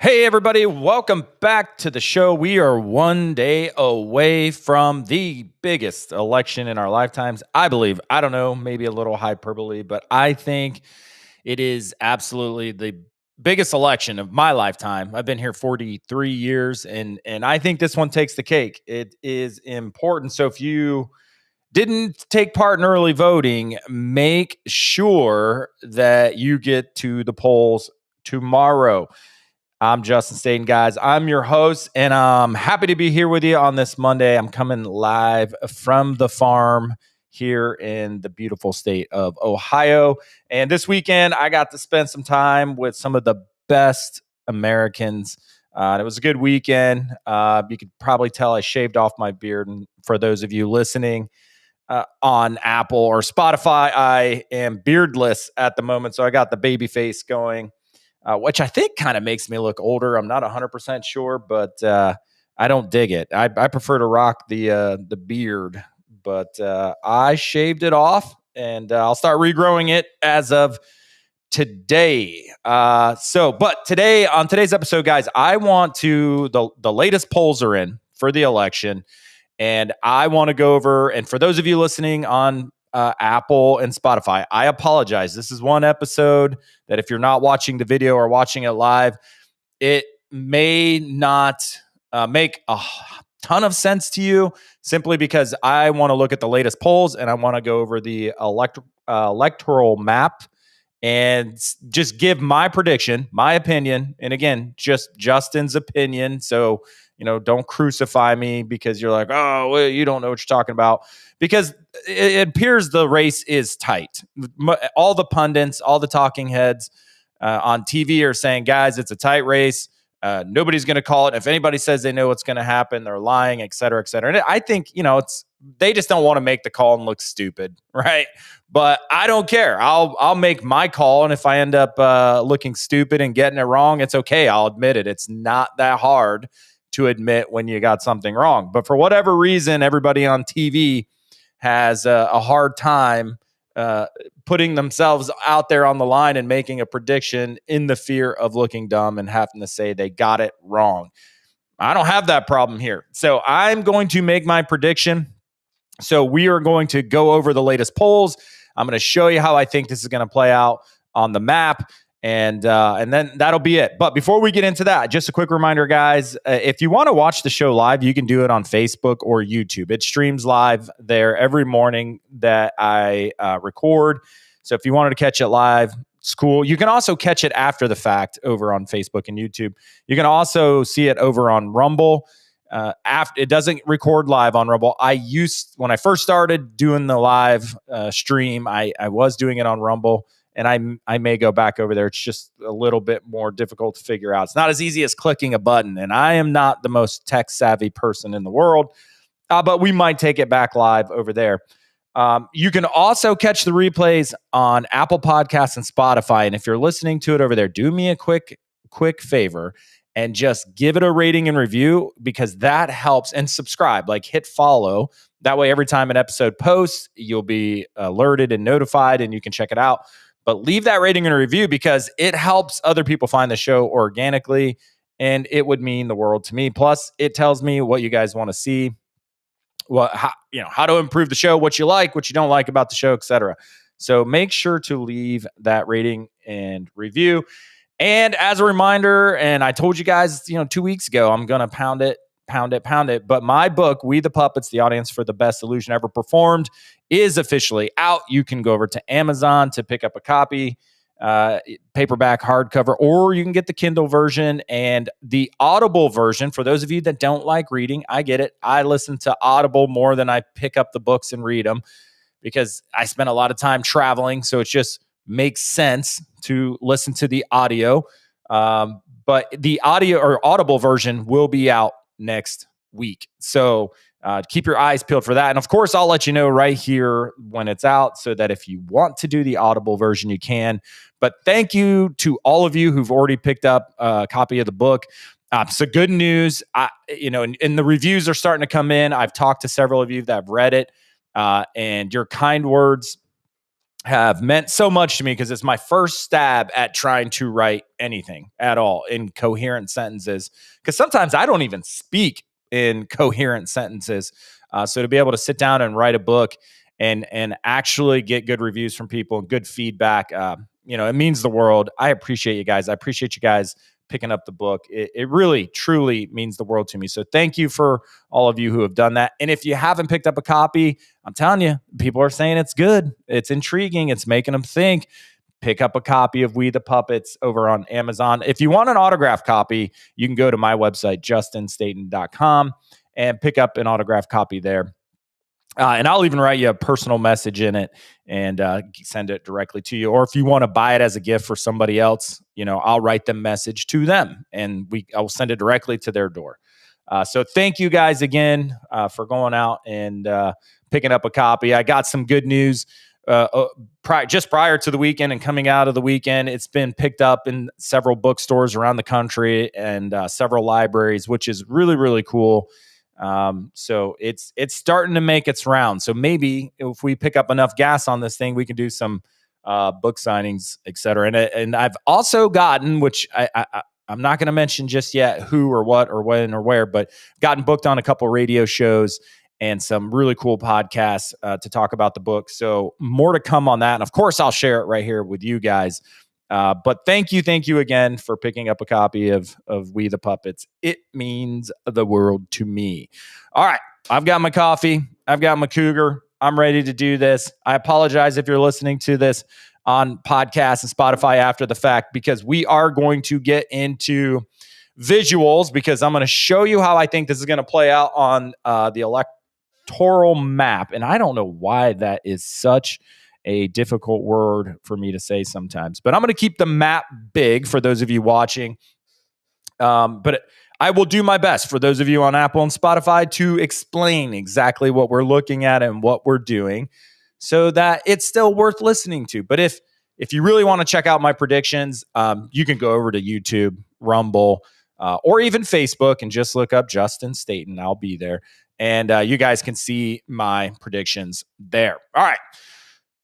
Hey, everybody, welcome back to the show. We are one day away from the biggest election in our lifetimes. I believe, I don't know, maybe a little hyperbole, but I think it is absolutely the biggest election of my lifetime. I've been here 43 years, and I think this one takes the cake. It is important. So if you didn't take part in early voting, make sure that you get to the polls tomorrow. I'm Justin Staten, guys. I'm your host, and I'm happy to be here with you on this Monday. I'm coming live from the farm here in the beautiful state of Ohio. And this weekend, I got to spend some time with some of the best Americans. It was a good weekend. You could probably tell I shaved off my beard. And for those of you listening on Apple or Spotify, I am beardless at the moment. So I got the baby face going. Which I think kind of makes me look older. I'm not 100% sure, but I don't dig it. I prefer to rock the beard, but I shaved it off, and I'll start regrowing it as of today. But today, on today's episode, guys, I want to the latest polls are in for the election, and I want to go over. And for those of you listening on Apple and Spotify, I apologize. This is one episode that if you're not watching the video or watching it live, it may not make a ton of sense to you simply because I want to look at the latest polls and I want to go over the electoral map and just give my prediction, my opinion. And again, just Justin's opinion. So, don't crucify me because you're like, oh, well, you don't know what you're talking about. Because it appears the race is tight. All the pundits, all the talking heads on TV are saying, guys, it's a tight race. Nobody's going to call it. If anybody says they know what's going to happen, they're lying, et cetera, et cetera. And I think, they just don't want to make the call and look stupid, right? But I don't care. I'll make my call. And if I end up looking stupid and getting it wrong, it's okay. I'll admit it. It's not that hard to admit when you got something wrong. But for whatever reason, everybody on TV has a hard time putting themselves out there on the line and making a prediction in the fear of looking dumb and having to say they got it wrong. I don't have that problem here. So I'm going to make my prediction. So we are going to go over the latest polls. I'm going to show you how I think this is going to play out on the map. And then that'll be it. But before we get into that, just a quick reminder, guys, if you want to watch the show live, you can do it on Facebook or YouTube. It streams live there every morning that I record. So if you wanted to catch it live, it's cool. You can also catch it after the fact over on Facebook and YouTube. You can also see it over on Rumble. After it doesn't record live on Rumble. When I first started doing the live stream, I was doing it on Rumble. And I may go back over there. It's just a little bit more difficult to figure out. It's not as easy as clicking a button. And I am not the most tech savvy person in the world, but we might take it back live over there. You can also catch the replays on Apple Podcasts and Spotify. And if you're listening to it over there, do me a quick favor and just give it a rating and review because that helps. And subscribe, hit follow. That way, every time an episode posts, you'll be alerted and notified and you can check it out. But leave that rating and a review because it helps other people find the show organically, and it would mean the world to me. Plus, it tells me what you guys want to see, how to improve the show, what you like, what you don't like about the show, etc. So make sure to leave that rating and review. And as a reminder, and I told you guys, 2 weeks ago, I'm going to pound it. But my book, We the Puppets, the audience for the best illusion ever performed, is officially out. You can go over to Amazon to pick up a copy, paperback, hardcover, or you can get the Kindle version and the Audible version. For those of you that don't like reading, I get it. I listen to Audible more than I pick up the books and read them because I spend a lot of time traveling. So it just makes sense to listen to the audio. But the audio or Audible version will be out next week. So keep your eyes peeled for that. And of course, I'll let you know right here when it's out so that if you want to do the Audible version, you can. But thank you to all of you who've already picked up a copy of the book. So good news, and the reviews are starting to come in. I've talked to several of you that have read it, and your kind words have meant so much to me because it's my first stab at trying to write anything at all in coherent sentences. Because sometimes I don't even speak in coherent sentences. So to be able to sit down and write a book and actually get good reviews from people and good feedback, it means the world. I appreciate you guys. I appreciate you guys picking up the book. It really, truly means the world to me. So thank you for all of you who have done that. And if you haven't picked up a copy, I'm telling you, people are saying it's good. It's intriguing. It's making them think. Pick up a copy of We the Puppets over on Amazon. If you want an autographed copy, you can go to my website, justinstaten.com, and pick up an autographed copy there. And I'll even write you a personal message in it and send it directly to you. Or if you want to buy it as a gift for somebody else, I'll write the message to them and I will send it directly to their door. So thank you guys again for going out and picking up a copy. I got some good news just prior to the weekend and coming out of the weekend. It's been picked up in several bookstores around the country and several libraries, which is really, really cool. So it's starting to make its round. So maybe if we pick up enough gas on this thing, we can do some book signings, et cetera. And I've also gotten, which I'm not going to mention just yet who or what or when or where, but gotten booked on a couple radio shows and some really cool podcasts to talk about the book. So more to come on that. And of course, I'll share it right here with you guys. But thank you again for picking up a copy of We the Puppets. It means the world to me. All right, I've got my coffee. I've got my cougar. I'm ready to do this. I apologize if you're listening to this on podcasts and Spotify after the fact, because we are going to get into visuals, because I'm going to show you how I think this is going to play out on the electoral map. And I don't know why that is such a difficult word for me to say sometimes, but I'm going to keep the map big for those of you watching. But I will do my best for those of you on Apple and Spotify to explain exactly what we're looking at and what we're doing so that it's still worth listening to. But if you really want to check out my predictions, you can go over to YouTube, Rumble, or even Facebook and just look up Justin Staten. I'll be there. And you guys can see my predictions there. All right.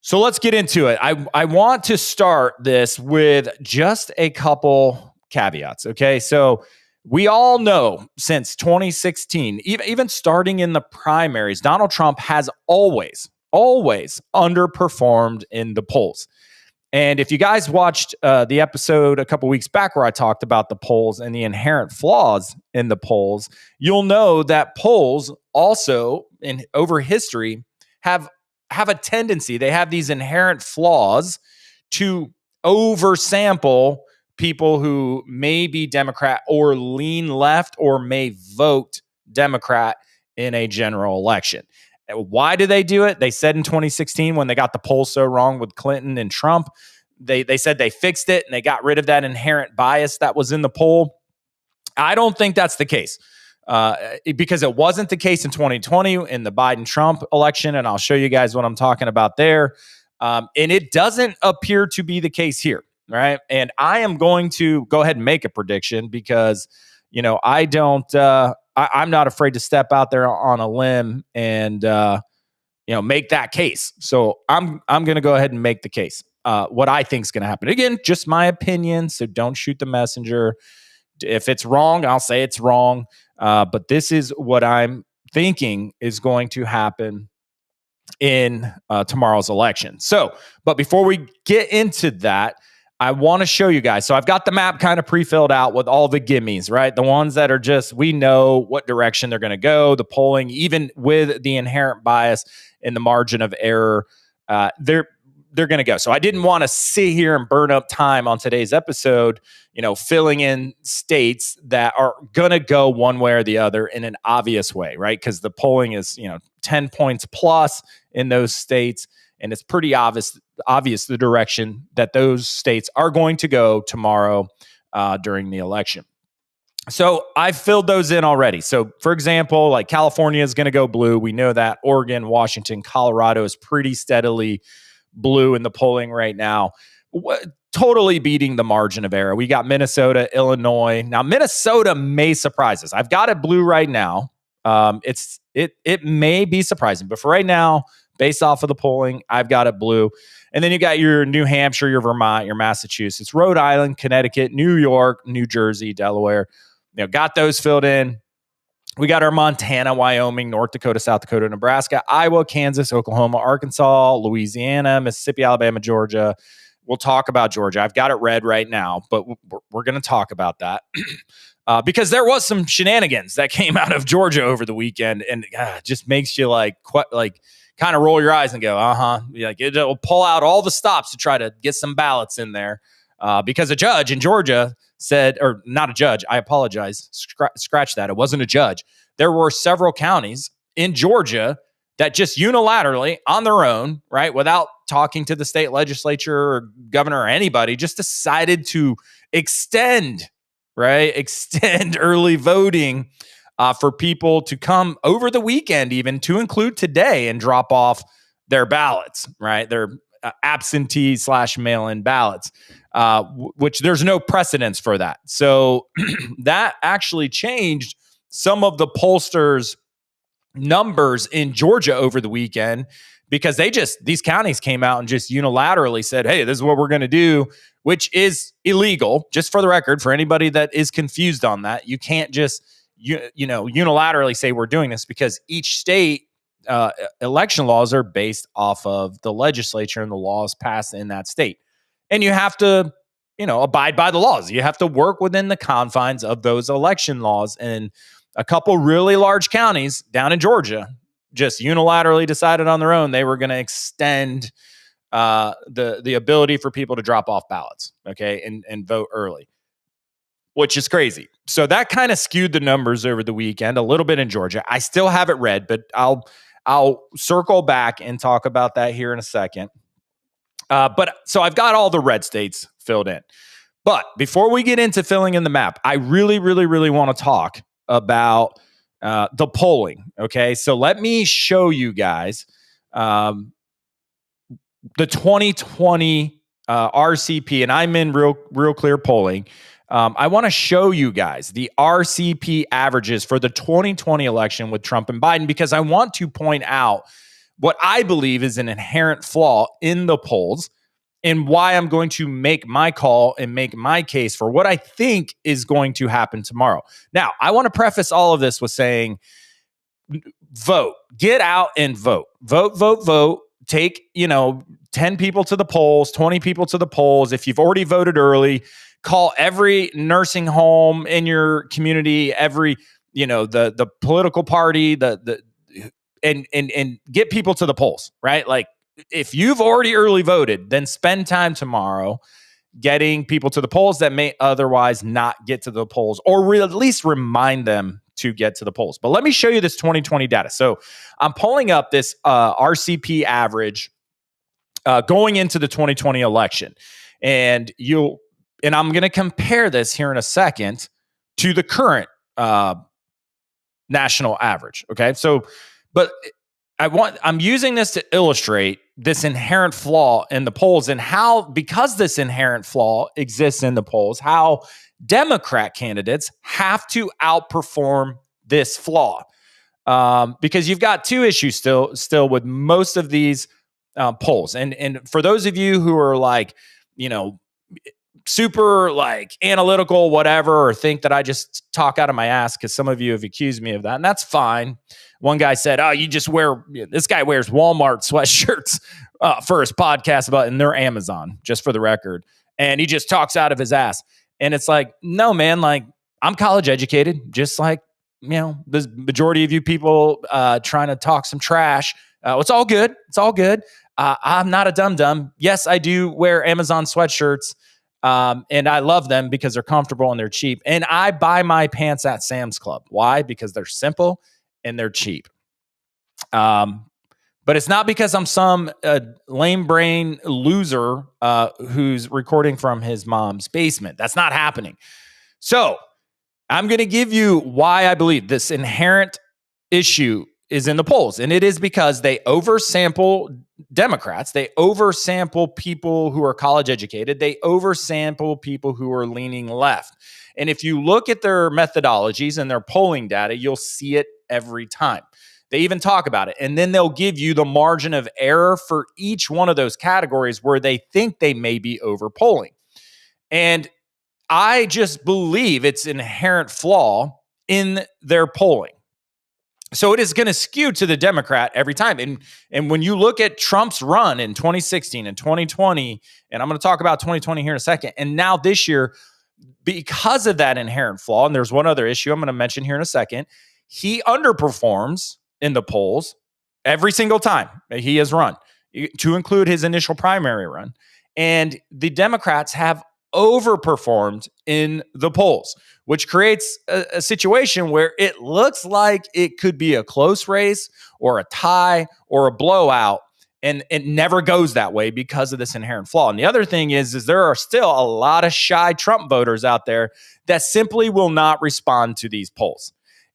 So let's get into it. I want to start this with just a couple caveats, okay? So we all know since 2016, even starting in the primaries, Donald Trump has always underperformed in the polls. And if you guys watched the episode a couple weeks back where I talked about the polls and the inherent flaws in the polls, you'll know that polls also over history have a tendency, they have these inherent flaws to oversample people who may be Democrat or lean left or may vote Democrat in a general election. Why do they do it? They said in 2016, when they got the polls so wrong with Clinton and Trump, they said they fixed it and they got rid of that inherent bias that was in the poll. I don't think that's the case. Because it wasn't the case in 2020 in the Biden-Trump election, and I'll show you guys what I'm talking about there. And it doesn't appear to be the case here, right? And I am going to go ahead and make a prediction because, I don't. I'm not afraid to step out there on a limb and make that case. So I'm going to go ahead and make the case. What I think is going to happen. Again, just my opinion. So don't shoot the messenger. If it's wrong, I'll say it's wrong. But this is what I'm thinking is going to happen in tomorrow's election. So, but before we get into that, I want to show you guys. So I've got the map kind of pre-filled out with all the gimmies, right? The ones that are just, we know what direction they're going to go. The polling, even with the inherent bias in the margin of error, they're going to go. So I didn't want to sit here and burn up time on today's episode, filling in states that are going to go one way or the other in an obvious way, right? Because the polling is, 10 points plus in those states. And it's pretty obvious the direction that those states are going to go tomorrow during the election. So I've filled those in already. So for example, like California is going to go blue. We know that. Oregon, Washington, Colorado is pretty steadily blue in the polling right now, totally beating the margin of error. We got Minnesota, Illinois. Now Minnesota may surprise us. I've got it blue right now. It may be surprising, but for right now, based off of the polling, I've got it blue. And then you got your New Hampshire, your Vermont, your Massachusetts, Rhode Island, Connecticut, New York, New Jersey, Delaware. Got those filled in. We got our Montana, Wyoming, North Dakota, South Dakota, Nebraska, Iowa, Kansas, Oklahoma, Arkansas, Louisiana, Mississippi, Alabama, Georgia. We'll talk about Georgia. I've got it red right now, but we're going to talk about that because there was some shenanigans that came out of Georgia over the weekend, and just makes you kind of roll your eyes and go, like it'll pull out all the stops to try to get some ballots in there because a judge in Georgia said, or not a judge, I apologize, scratch that. It wasn't a judge. There were several counties in Georgia that just unilaterally on their own, right, without talking to the state legislature or governor or anybody, just decided to extend early voting for people to come over the weekend, even to include today, and drop off their ballots, right? Their absentee / mail-in ballots, which there's no precedence for that. So that actually changed some of the pollsters' numbers in Georgia over the weekend because these counties came out and just unilaterally said, hey, this is what we're going to do, which is illegal. Just for the record, for anybody that is confused on that, you can't just unilaterally say we're doing this, because each state election laws are based off of the legislature and the laws passed in that state. And you have to, abide by the laws. You have to work within the confines of those election laws. And a couple really large counties down in Georgia just unilaterally decided on their own they were going to extend the ability for people to drop off ballots, okay, and vote early, which is crazy. So that kind of skewed the numbers over the weekend a little bit in Georgia. I still have it red, but I'll circle back and talk about that here in a second. But so I've got all the red states filled in. But before we get into filling in the map, I really, really, really want to talk about the polling. Okay, so let me show you guys the 2020 RCP, and I'm in real clear polling. I want to show you guys the RCP averages for the 2020 election with Trump and Biden, because I want to point out what I believe is an inherent flaw in the polls and why I'm going to make my call and make my case for what I think is going to happen tomorrow. Now, I want to preface all of this with saying, vote, get out and vote, vote. Take, 10 people to the polls, 20 people to the polls. If you've already voted early, call every nursing home in your community, every, the political party, and get people to the polls, right? Like, if you've already early voted, then spend time tomorrow getting people to the polls that may otherwise not get to the polls, or at least remind them to get to the polls. But let me show you this 2020 data. So I'm pulling up this RCP average going into the 2020 election. And I'm going to compare this here in a second to the current national average. Okay. So, but I'm using this to illustrate this inherent flaw in the polls, and how, because this inherent flaw exists in the polls, how Democrat candidates have to outperform this flaw. Because you've got two issues still with most of these polls. And for those of you who are like, super like analytical, whatever, or think that I just talk out of my ass, because some of you have accused me of that, and that's fine. One guy said, "Oh, this guy wears Walmart sweatshirts for his podcast and they're Amazon, just for the record, and he just talks out of his ass." And it's like, no, man, like, I'm college educated, just like, the majority of you people trying to talk some trash. It's all good. It's all good. I'm not a dum-dum. Yes, I do wear Amazon sweatshirts, and I love them because they're comfortable and they're cheap. And I buy my pants at Sam's Club. Why? Because they're simple and they're cheap. But it's not because I'm some lame brain loser who's recording from his mom's basement. That's not happening. So I'm going to give you why I believe this inherent issue is in the polls. And it is because they oversample Democrats. They oversample people who are college educated. They oversample people who are leaning left. And if you look at their methodologies and their polling data, you'll see it every time. They even talk about it. And then they'll give you the margin of error for each one of those categories where they think they may be overpolling. And I just believe it's an inherent flaw in their polling. So it is going to skew to the Democrat every time. And when you look at Trump's run in 2016 and 2020, and I'm going to talk about 2020 here in a second, and now this year, because of that inherent flaw, and there's one other issue I'm going to mention here in a second, he underperforms in the polls every single time he has run, to include his initial primary run. And the Democrats have overperformed in the polls, which creates a situation where it looks like it could be a close race or a tie or a blowout. And it never goes that way because of this inherent flaw. And the other thing is there are still a lot of shy Trump voters out there that simply will not respond to these polls.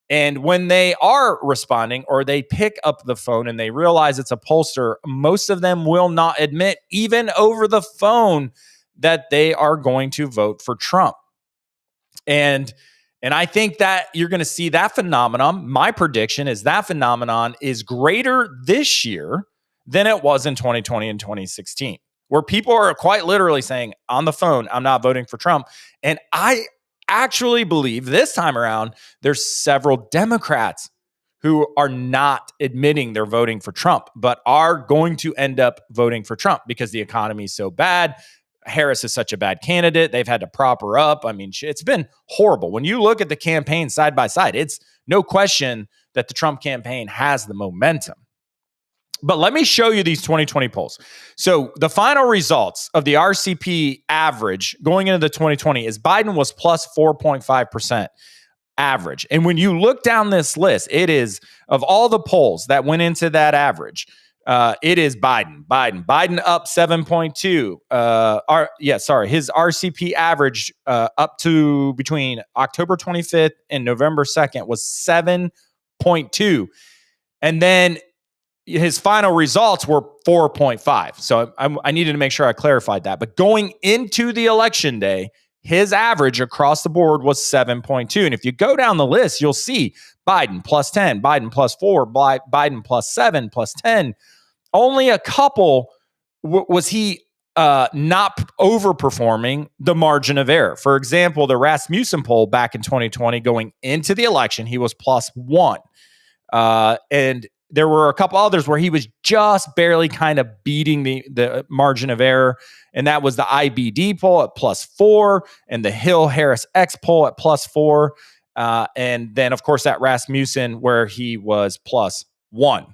And when they are responding or they pick up the phone and they realize it's a pollster, most of them will not admit, even over the phone, that they are going to vote for Trump. And I think that you're going to see that phenomenon. My prediction is that phenomenon is greater this year than it was in 2020 and 2016, where people are quite literally saying on the phone, I'm not voting for Trump. And I actually believe this time around, there's several Democrats who are not admitting they're voting for Trump, but are going to end up voting for Trump because the economy is so bad. Harris is such a bad candidate. They've had to prop her up. I mean, it's been horrible. When you look at the campaign side by side, it's no question that the Trump campaign has the momentum. But let me show you these 2020 polls. So the final results of the RCP average going into the 2020 is Biden was plus 4.5% average. And when you look down this list, it is of all the polls that went into that average, it is Biden up 7.2. His RCP average up to between October 25th and November 2nd was 7.2. And then his final results were 4.5. So I needed to make sure I clarified that. But going into the election day, his average across the board was 7.2. And if you go down the list, you'll see Biden plus 10, Biden plus 4, Biden plus 7, plus 10. Only a couple was he not overperforming the margin of error. For example, the Rasmussen poll back in 2020 going into the election, he was plus 1. And there were a couple others where he was just barely kind of beating the margin of error. And that was the IBD poll at plus 4 and the Hill Harris X poll at plus 4. And then, of course, that Rasmussen where he was plus 1.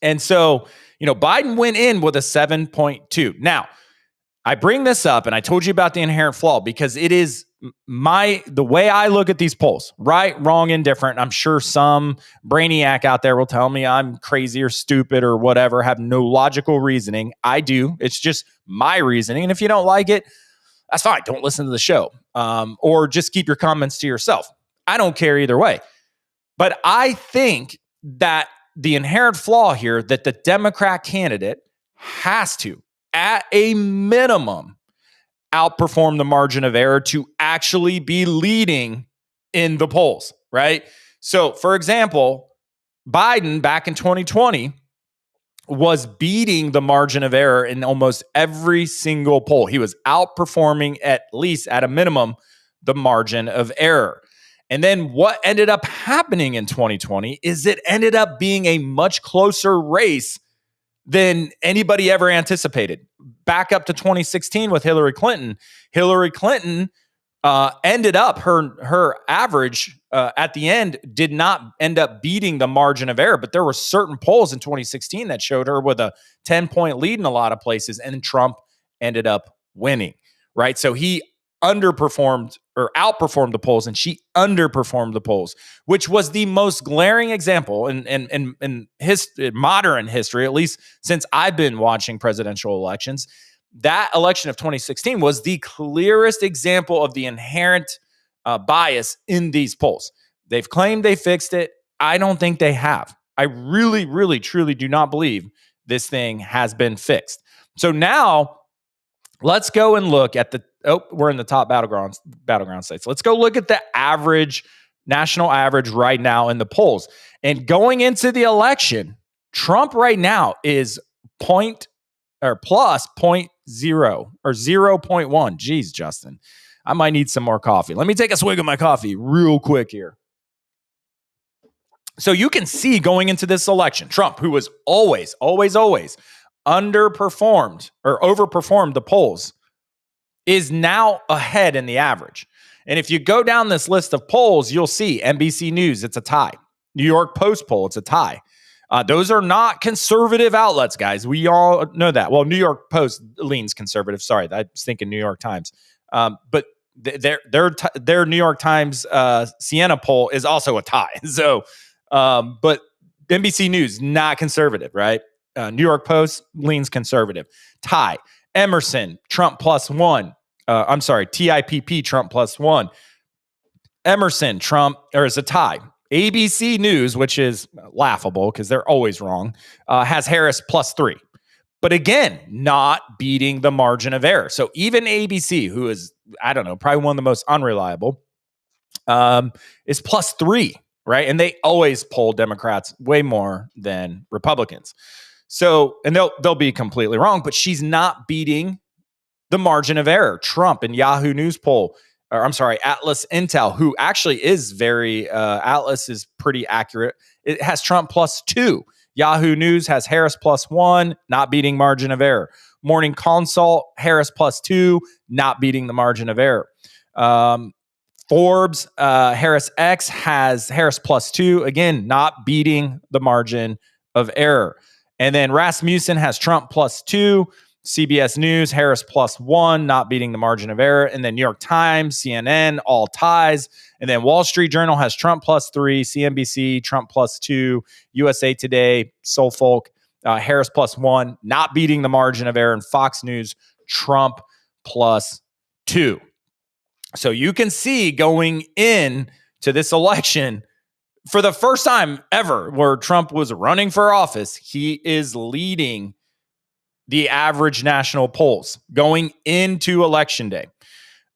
And so, Biden went in with a 7.2. Now, I bring this up and I told you about the inherent flaw because it is the way I look at these polls, right, wrong, indifferent. I'm sure some brainiac out there will tell me I'm crazy or stupid or whatever, have no logical reasoning. I do. It's just my reasoning. And if you don't like it, that's fine. Don't listen to the show or just keep your comments to yourself. I don't care either way. But I think that the inherent flaw here that the Democrat candidate has to, at a minimum, outperform the margin of error to actually be leading in the polls, right? So, for example, Biden back in 2020 was beating the margin of error in almost every single poll. He was outperforming, at least at a minimum, the margin of error. And then what ended up happening in 2020 is it ended up being a much closer race than anybody ever anticipated. Back up to 2016 with Hillary Clinton. Hillary Clinton ended up, her average at the end did not end up beating the margin of error, but there were certain polls in 2016 that showed her with a 10-point lead in a lot of places, and Trump ended up winning, right? So he underperformed or outperformed the polls, and she underperformed the polls, which was the most glaring example in modern history, at least since I've been watching presidential elections. That election of 2016 was the clearest example of the inherent bias in these polls. They've claimed they fixed it. I don't think they have. I really, really, truly do not believe this thing has been fixed. So now let's go and look at we're in the top battleground states. Let's go look at the average national average right now in the polls. And going into the election, Trump right now is point or plus point zero or 0.1. Geez, Justin, I might need some more coffee. Let me take a swig of my coffee real quick here. So you can see going into this election, Trump, who was always underperformed or overperformed the polls, is now ahead in the average. And if you go down this list of polls, you'll see NBC News, it's a tie. New York Post poll, it's a tie. Those are not conservative outlets, guys. We all know that. Well, New York Post leans conservative. Sorry, I was thinking New York Times. But their New York Times Siena poll is also a tie. So, but NBC News, not conservative, right? New York Post leans conservative. Tie. Emerson, Trump +1. TIPP, Trump +1. Emerson, Trump, or is a tie. ABC News, which is laughable because they're always wrong, has Harris +3. But again, not beating the margin of error. So even ABC, who is, I don't know, probably one of the most unreliable, is +3, right? And they always poll Democrats way more than Republicans. So, and they'll be completely wrong, but she's not beating the margin of error. Trump and Yahoo News poll, or I'm sorry, Atlas Intel, who actually is very, Atlas is pretty accurate. It has Trump +2. Yahoo News has Harris +1, not beating margin of error. Morning Consult, Harris +2, not beating the margin of error. Forbes, Harris X has Harris +2, again, not beating the margin of error. And then Rasmussen has Trump +2. CBS News, Harris +1, not beating the margin of error. And then New York Times, CNN, all ties. And then Wall Street Journal has Trump +3, CNBC, Trump +2, USA Today, Soulfolk, Harris +1, not beating the margin of error. And Fox News, Trump +2. So you can see going in to this election, for the first time ever where Trump was running for office, he is leading the average national polls going into election day.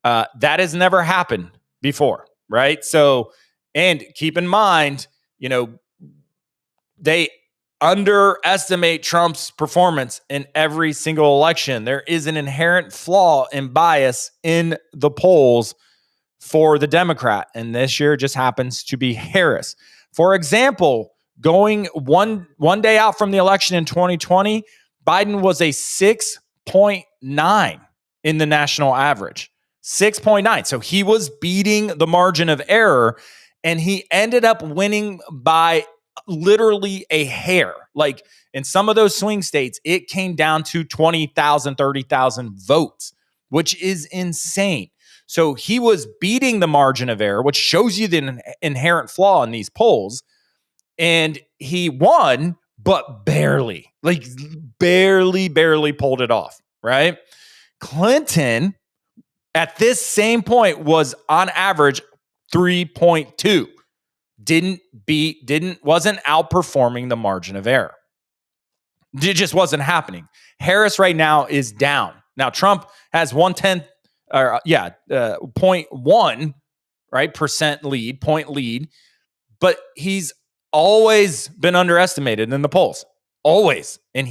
That has never happened before, right? So, and keep in mind, they underestimate Trump's performance in every single election. There is an inherent flaw and bias in the polls for the Democrat, and this year just happens to be Harris. For example, going one day out from the election in 2020, Biden was a 6.9 in the national average. 6.9. So he was beating the margin of error, and he ended up winning by literally a hair. Like in some of those swing states, it came down to 20,000, 30,000 votes, which is insane. So he was beating the margin of error, which shows you the inherent flaw in these polls. And he won, but barely pulled it off, right? Clinton at this same point was on average 3.2. Wasn't outperforming the margin of error. It just wasn't happening. Harris right now is down. Now Trump has 0.1, right, point lead, but he's always been underestimated in the polls. Always. And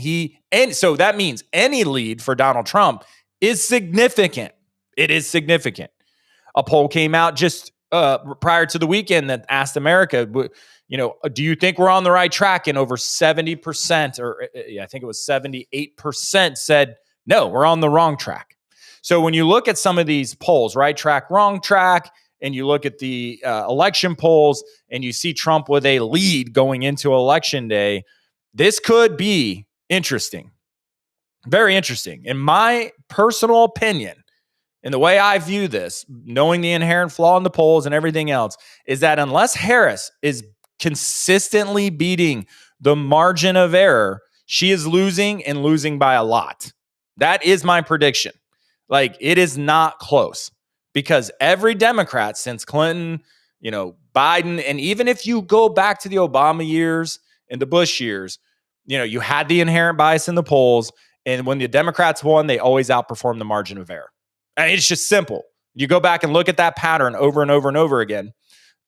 so that means any lead for Donald Trump is significant. It is significant. A poll came out just prior to the weekend that asked America, do you think we're on the right track? And over 70%, or I think it was 78% said, no, we're on the wrong track. So when you look at some of these polls, right track, wrong track, and you look at the election polls and you see Trump with a lead going into election day, this could be interesting. Very interesting. In my personal opinion, and the way I view this, knowing the inherent flaw in the polls and everything else, is that unless Harris is consistently beating the margin of error, she is losing and losing by a lot. That is my prediction. Like, it is not close because every Democrat since Clinton, Biden, and even if you go back to the Obama years and the Bush years, you had the inherent bias in the polls. And when the Democrats won, they always outperformed the margin of error. And it's just simple. You go back and look at that pattern over and over and over again.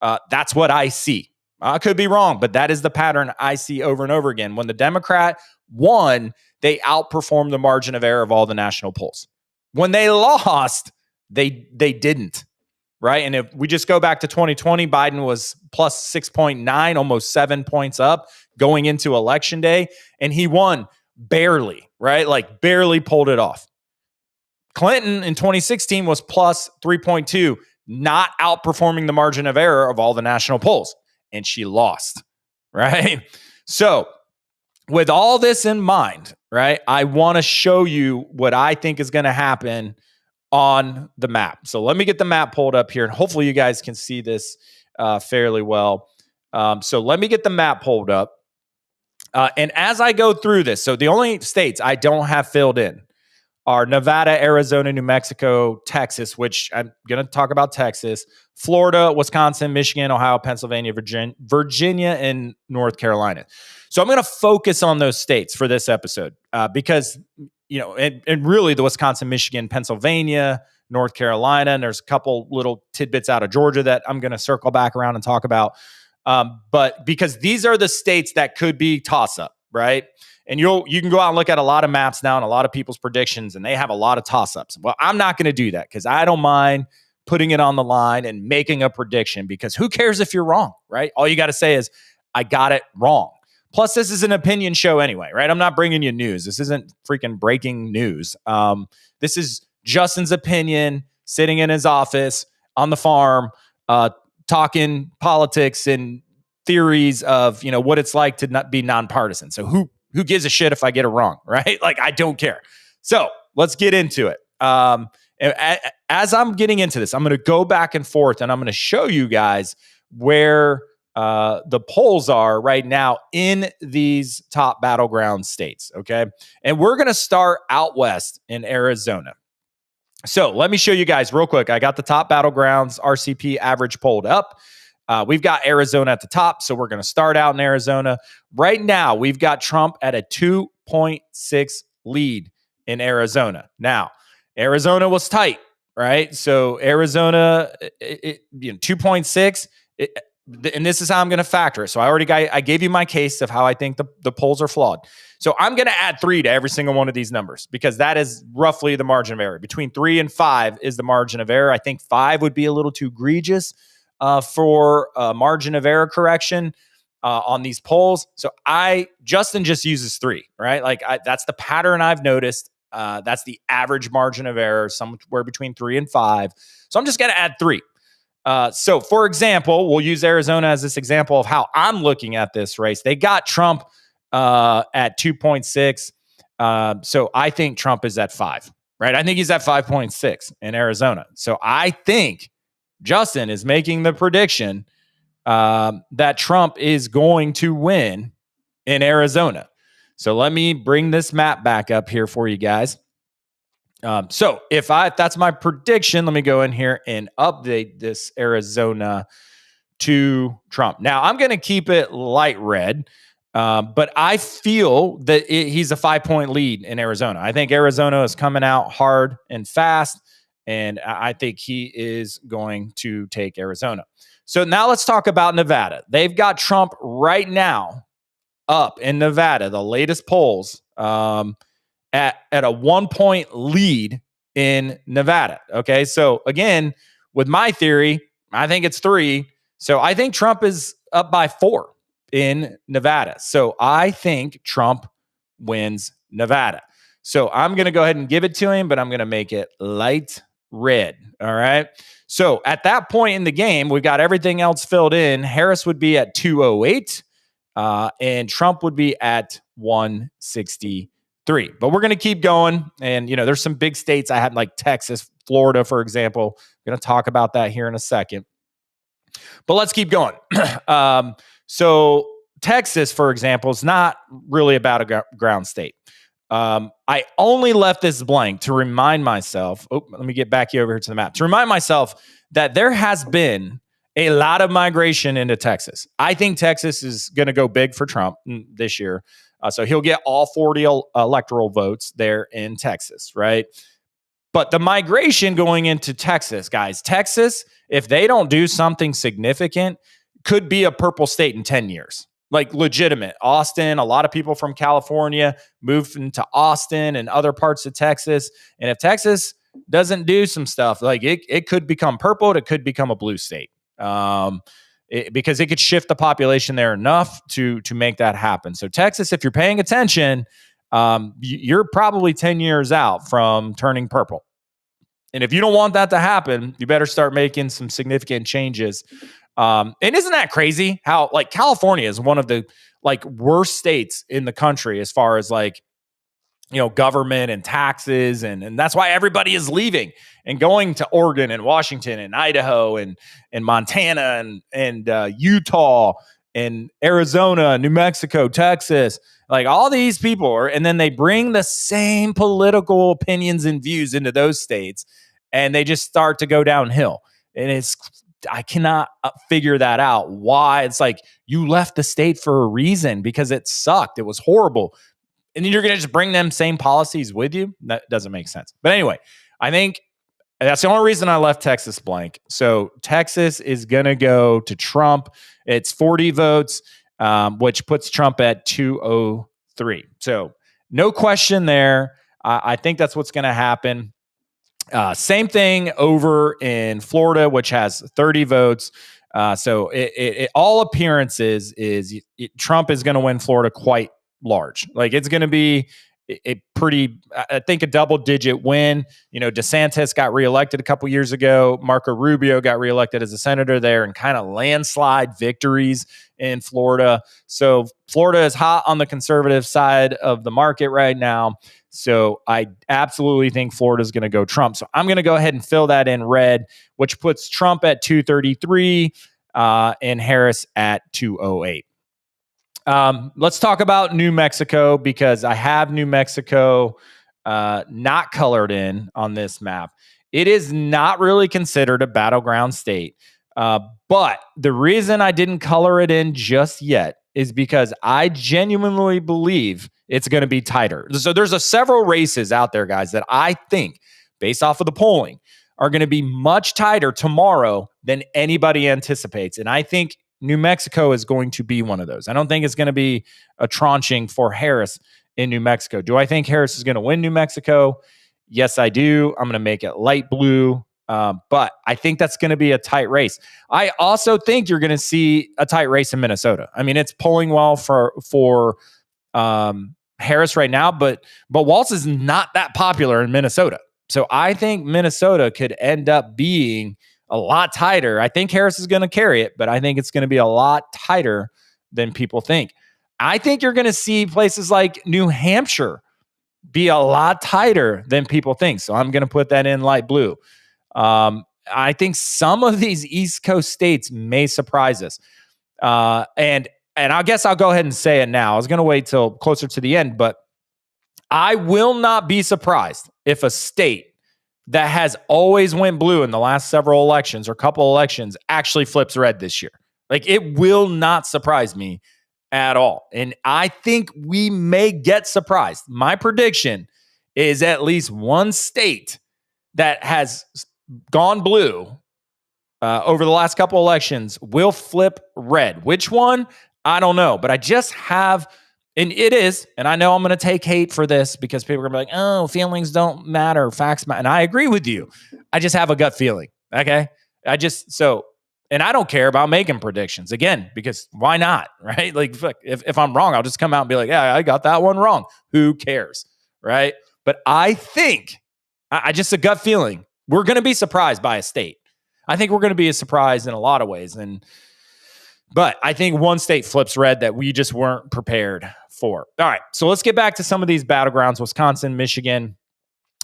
That's what I see. I could be wrong, but that is the pattern I see over and over again. When the Democrat won, they outperformed the margin of error of all the national polls. When they lost, they didn't. Right. And if we just go back to 2020, Biden was plus 6.9, almost 7 points up going into election day. And he won barely, right? Like barely pulled it off. Clinton in 2016 was plus 3.2, not outperforming the margin of error of all the national polls. And she lost, right? So with all this in mind, right, I want to show you what I think is going to happen on the map. So let me get the map pulled up here, and hopefully you guys can see this fairly well. So let me get the map pulled up. And as I go through this, so the only states I don't have filled in are Nevada, Arizona, New Mexico, Texas, which I'm going to talk about Texas, Florida, Wisconsin, Michigan, Ohio, Pennsylvania, Virginia, and North Carolina. So I'm going to focus on those states for this episode because, and really the Wisconsin, Michigan, Pennsylvania, North Carolina, and there's a couple little tidbits out of Georgia that I'm going to circle back around and talk about. But because these are the states that could be toss-up, right? And you can go out and look at a lot of maps now and a lot of people's predictions, and they have a lot of toss-ups. Well, I'm not going to do that because I don't mind putting it on the line and making a prediction, because who cares if you're wrong, right? All you got to say is, I got it wrong. Plus, this is an opinion show anyway, right? I'm not bringing you news. This isn't freaking breaking news. This is Justin's opinion, sitting in his office on the farm, talking politics and theories of, what it's like to not be nonpartisan. So who gives a shit if I get it wrong, right? Like, I don't care. So let's get into it. As I'm getting into this, I'm going to go back and forth, and I'm going to show you guys where the polls are right now in these top battleground states, okay? And we're going to start out west in Arizona. So let me show you guys real quick. I got the top battlegrounds RCP average polled up. We've got Arizona at the top, so we're going to start out in Arizona. Right now, we've got Trump at a 2.6 lead in Arizona. Now, Arizona was tight, right? So Arizona, 2.6, and this is how I'm going to factor it. So I gave you my case of how I think the polls are flawed. So I'm going to add 3 to every single one of these numbers, because that is roughly the margin of error. Between 3 and 5 is the margin of error. I think 5 would be a little too egregious for margin of error correction on these polls. So Justin just uses 3, right? Like that's the pattern I've noticed. That's the average margin of error, somewhere between 3 and 5. So I'm just going to add 3. So for example, we'll use Arizona as this example of how I'm looking at this race. They got Trump at 2.6. So I think Trump is at 5, right? I think he's at 5.6 in Arizona. So I think Justin is making the prediction that Trump is going to win in Arizona. So let me bring this map back up here for you guys. So if that's my prediction, let me go in here and update this Arizona to Trump. Now I'm going to keep it light red, but I feel that he's a 5-point lead in Arizona. I think Arizona is coming out hard and fast, and I think he is going to take Arizona. So now let's talk about Nevada. They've got Trump right now up in Nevada, the latest polls, at a 1-point lead in Nevada. Okay, so again, with my theory, I think it's 3. So I think Trump is up by 4 in Nevada. So I think Trump wins Nevada. So I'm going to go ahead and give it to him, but I'm going to make it light red. All right. So at that point in the game, we've got everything else filled in. Harris would be at 208, and Trump would be at 163. But we're going to keep going. And, there's some big states I had, like Texas, Florida, for example. I'm going to talk about that here in a second. But let's keep going. So Texas, for example, is not really a battleground state. I only left this blank to remind myself. Let me get back over here to the map. To remind myself that there has been a lot of migration into Texas. I think Texas is going to go big for Trump this year. So he'll get all 40 electoral votes there in Texas, right? But the migration going into Texas, guys, Texas, if they don't do something significant, could be a purple state in 10 years. Like legitimate. Austin, a lot of people from California moved into Austin and other parts of Texas. And if Texas doesn't do some stuff, like it could become purple, it could become a blue state. Because it could shift the population there enough to make that happen. So Texas, if you're paying attention, you're probably 10 years out from turning purple. And if you don't want that to happen, you better start making some significant changes. And isn't that crazy how like California is one of the like worst states in the country as far as like, government and taxes. And that's why everybody is leaving and going to Oregon and Washington and Idaho and Montana and Utah and Arizona, New Mexico, Texas. Like all these people and then they bring the same political opinions and views into those states and they just start to go downhill. And I cannot figure that out. Why? It's like you left the state for a reason because it sucked. It was horrible. And then you're going to just bring them same policies with you? That doesn't make sense. But anyway, I think that's the only reason I left Texas blank. So Texas is going to go to Trump. It's 40 votes, which puts Trump at 203. So no question there. I think that's what's going to happen. Same thing over in Florida, which has 30 votes. So it all appearances is Trump is going to win Florida quite large. Like it's going to be a pretty, I think a double-digit win. DeSantis got reelected a couple years ago. Marco Rubio got reelected as a senator there and kind of landslide victories in Florida. So Florida is hot on the conservative side of the market right now. So I absolutely think Florida is going to go Trump. So I'm going to go ahead and fill that in red, which puts Trump at 233 and Harris at 208. Let's talk about New Mexico because I have New Mexico not colored in on this map. It is not really considered a battleground state. But the reason I didn't color it in just yet is because I genuinely believe it's going to be tighter. So there's several races out there, guys, that I think, based off of the polling, are going to be much tighter tomorrow than anybody anticipates. And I think New Mexico is going to be one of those. I don't think it's going to be a tranching for Harris in New Mexico. Do I think Harris is going to win New Mexico? Yes, I do. I'm going to make it light blue. But I think that's going to be a tight race. I also think you're going to see a tight race in Minnesota. I mean, it's polling well for Harris right now, but Walz is not that popular in Minnesota. So I think Minnesota could end up being a lot tighter. I think Harris is going to carry it, but I think it's going to be a lot tighter than people think. I think you're going to see places like New Hampshire be a lot tighter than people think. So I'm going to put that in light blue. I think some of these East Coast states may surprise us. And I guess I'll go ahead and say it now. I was going to wait till closer to the end, but I will not be surprised if a state that has always went blue in the last several elections or couple elections actually flips red this year. Like it will not surprise me at all. And I think we may get surprised. My prediction is at least one state that has gone blue over the last couple elections will flip red. Which one? I don't know. But I just have, and it is, and I know I'm going to take hate for this because people are going to be like, oh, feelings don't matter, facts matter. And I agree with you. I just have a gut feeling. Okay. And I don't care about making predictions again, because why not? Right. Like if I'm wrong, I'll just come out and be like, yeah, I got that one wrong. Who cares? Right. But I think I just a gut feeling. We're going to be surprised by a state. I think we're going to be surprised in a lot of ways. But I think one state flips red that we just weren't prepared for. All right. So let's get back to some of these battlegrounds, Wisconsin, Michigan.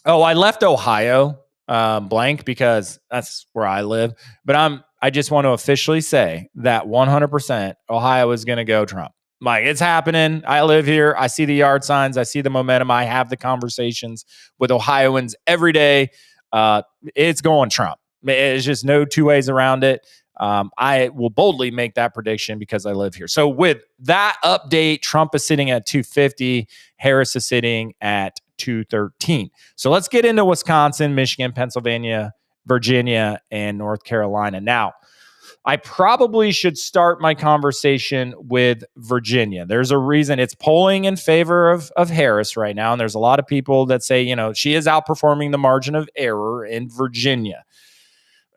Oh, I left Ohio blank because that's where I live. But I just want to officially say that 100% Ohio is going to go Trump. Like it's happening. I live here. I see the yard signs. I see the momentum. I have the conversations with Ohioans every day. It's going Trump. It's just no two ways around it. I will boldly make that prediction because I live here. So with that update, Trump is sitting at 250. Harris is sitting at to 13. So let's get into Wisconsin, Michigan, Pennsylvania, Virginia, and North Carolina. Now, I probably should start my conversation with Virginia. There's a reason it's polling in favor of Harris right now. And there's a lot of people that say, she is outperforming the margin of error in Virginia.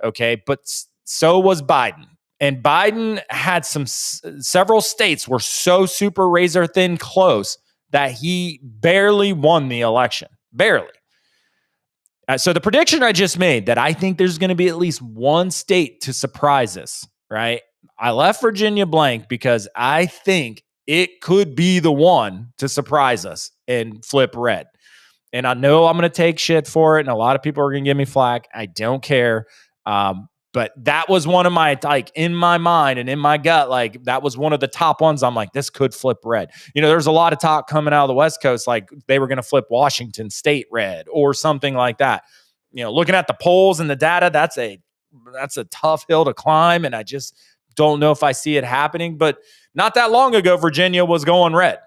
Okay. But so was Biden. And Biden had several states were so super razor thin close that he barely won the election. Barely. So the prediction I just made that I think there's going to be at least one state to surprise us, right? I left Virginia blank because I think it could be the one to surprise us and flip red. And I know I'm going to take shit for it, and a lot of people are going to give me flack. I don't care. But that was one of my, in my mind and in my gut, that was one of the top ones. I'm like, this could flip red. There's a lot of talk coming out of the West Coast, like they were going to flip Washington State red or something like that. Looking at the polls and the data, that's a tough hill to climb. And I just don't know if I see it happening. But not that long ago, Virginia was going red.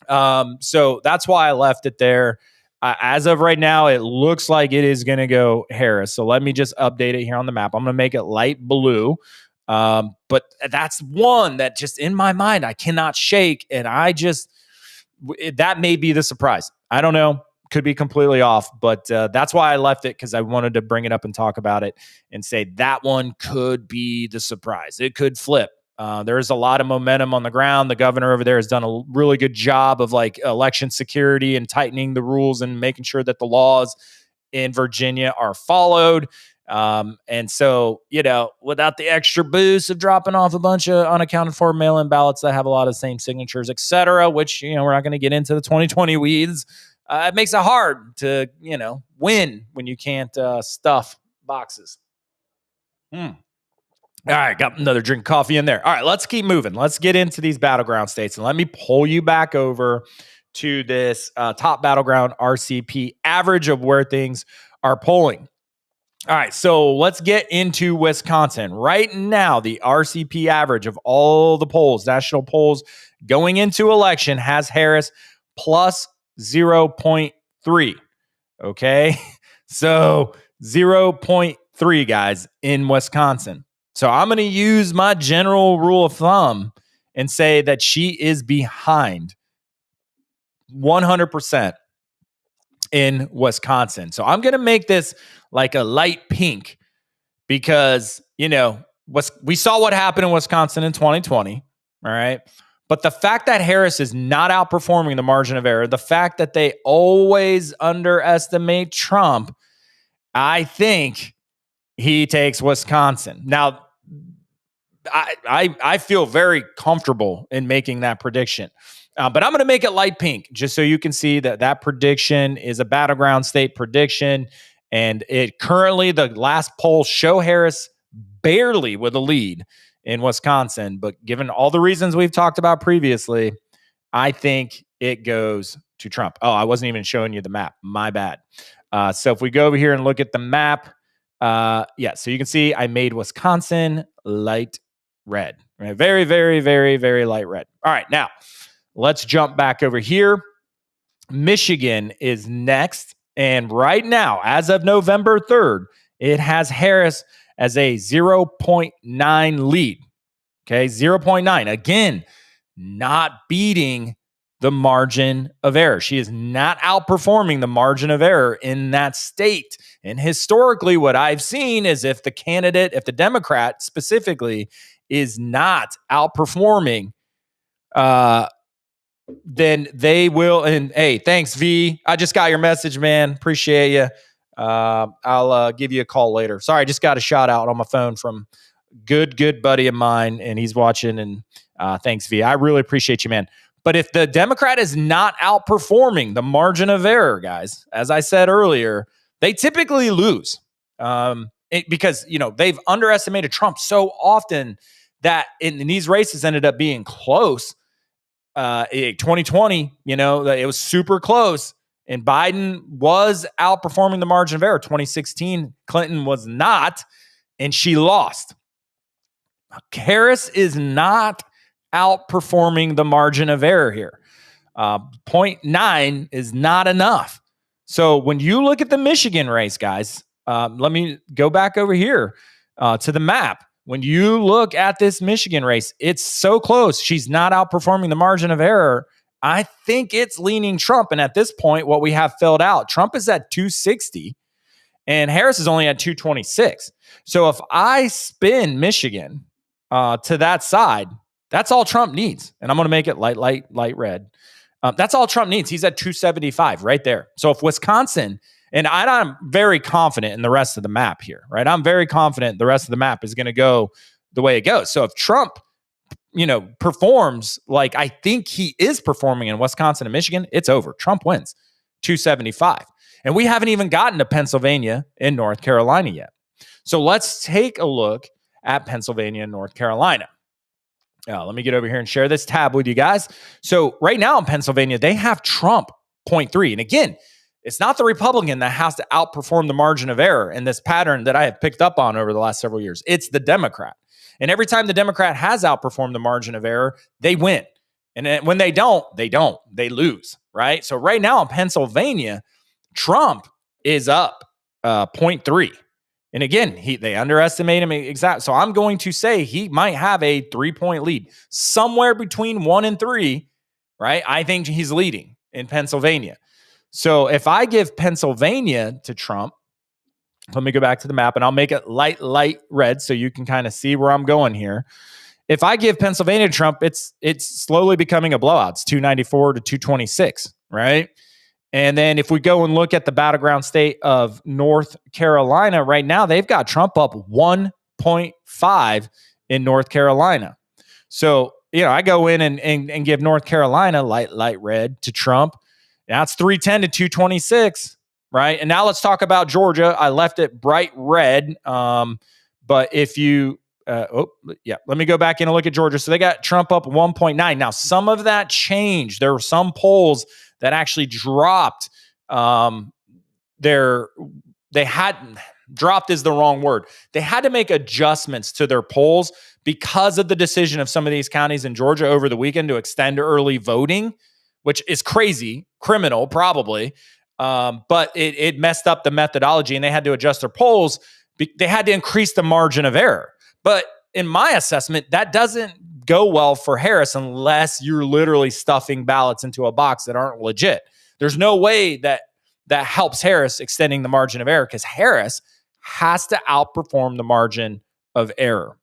So that's why I left it there. As of right now, it looks like it is going to go Harris. So let me just update it here on the map. I'm going to make it light blue. But that's one that just in my mind, I cannot shake. And that may be the surprise. I don't know. Could be completely off. But that's why I left it, because I wanted to bring it up and talk about it and say that one could be the surprise. It could flip. There's a lot of momentum on the ground. The governor over there has done a really good job of election security and tightening the rules and making sure that the laws in Virginia are followed. And so, without the extra boost of dropping off a bunch of unaccounted for mail-in ballots that have a lot of the same signatures, et cetera, which, we're not going to get into the 2020 weeds. It makes it hard to, win when you can't stuff boxes. All right, got another drink of coffee in there. All right, let's keep moving. Let's get into these battleground states. And let me pull you back over to this top battleground RCP average of where things are polling. All right, so let's get into Wisconsin. Right now, the RCP average of all the polls, national polls going into election, has Harris plus 0.3. Okay, so 0.3, guys, in Wisconsin. So I'm going to use my general rule of thumb and say that she is behind 100% in Wisconsin. So I'm going to make this like a light pink because, we saw what happened in Wisconsin in 2020. All right. But the fact that Harris is not outperforming the margin of error, the fact that they always underestimate Trump, I think he takes Wisconsin. Now, I feel very comfortable in making that prediction. But I'm going to make it light pink just so you can see that prediction is a battleground state prediction. And it currently, the last polls show Harris barely with a lead in Wisconsin. But given all the reasons we've talked about previously, I think it goes to Trump. Oh, I wasn't even showing you the map. My bad. So if we go over here and look at the map, so you can see I made Wisconsin light red. Right? Very, very, very, very light red. All right, now let's jump back over here. Michigan is next. And right now, as of November 3rd, it has Harris as a 0.9 lead. Okay, 0.9. Again, not beating the margin of error. She is not outperforming the margin of error in that state. And historically, what I've seen is if the Democrat specifically is not outperforming, then they will. And hey, thanks, V. I just got your message, man. Appreciate you. I'll give you a call later. Sorry, I just got a shout out on my phone from good buddy of mine, and he's watching. And thanks, V. I really appreciate you, man. But if the Democrat is not outperforming the margin of error, guys, as I said earlier, they typically lose because, they've underestimated Trump so often that in these races ended up being close. 2020, it was super close, and Biden was outperforming the margin of error. 2016, Clinton was not, and she lost. Harris is not outperforming the margin of error here. .9 is not enough. So when you look at the Michigan race, guys, let me go back over here to the map. When you look at this Michigan race, it's so close. She's not outperforming the margin of error. I think it's leaning Trump. And at this point, what we have filled out, Trump is at 260 and Harris is only at 226. So if I spin Michigan to that side, that's all Trump needs. And I'm going to make it light red. That's all Trump needs. He's at 275 right there. So if Wisconsin, and I'm very confident in the rest of the map here, right? I'm very confident the rest of the map is going to go the way it goes. So if Trump, performs like I think he is performing in Wisconsin and Michigan, it's over. Trump wins 275. And we haven't even gotten to Pennsylvania and North Carolina yet. So let's take a look at Pennsylvania and North Carolina. Let me get over here and share this tab with you guys. So right now in Pennsylvania, they have Trump 0.3. And again, it's not the Republican that has to outperform the margin of error in this pattern that I have picked up on over the last several years. It's the Democrat. And every time the Democrat has outperformed the margin of error, they win. And when they don't, they lose, right? So right now in Pennsylvania, Trump is up 0.3. And again, they underestimate him exactly. So I'm going to say he might have a 3-point lead, somewhere between 1 and 3, right? I think he's leading in Pennsylvania. So if I give Pennsylvania to Trump, let me go back to the map and I'll make it light red so you can kind of see where I'm going here. If I give Pennsylvania to Trump, it's slowly becoming a blowout. It's 294 to 226, right? And then if we go and look at the battleground state of North Carolina right now, they've got Trump up 1.5 in North Carolina. So, I go in and give North Carolina light red to Trump. Now it's 310 to 226, right? And now let's talk about Georgia. I left it bright red. But if you, let me go back in and look at Georgia. So they got Trump up 1.9. Now, some of that changed. There were some polls that actually dropped dropped is the wrong word. They had to make adjustments to their polls because of the decision of some of these counties in Georgia over the weekend to extend early voting, which is crazy, criminal probably. But it messed up the methodology and they had to adjust their polls. They had to increase the margin of error. But in my assessment, that doesn't go well for Harris unless you're literally stuffing ballots into a box that aren't legit. There's no way that helps Harris extending the margin of error because Harris has to outperform the margin of error.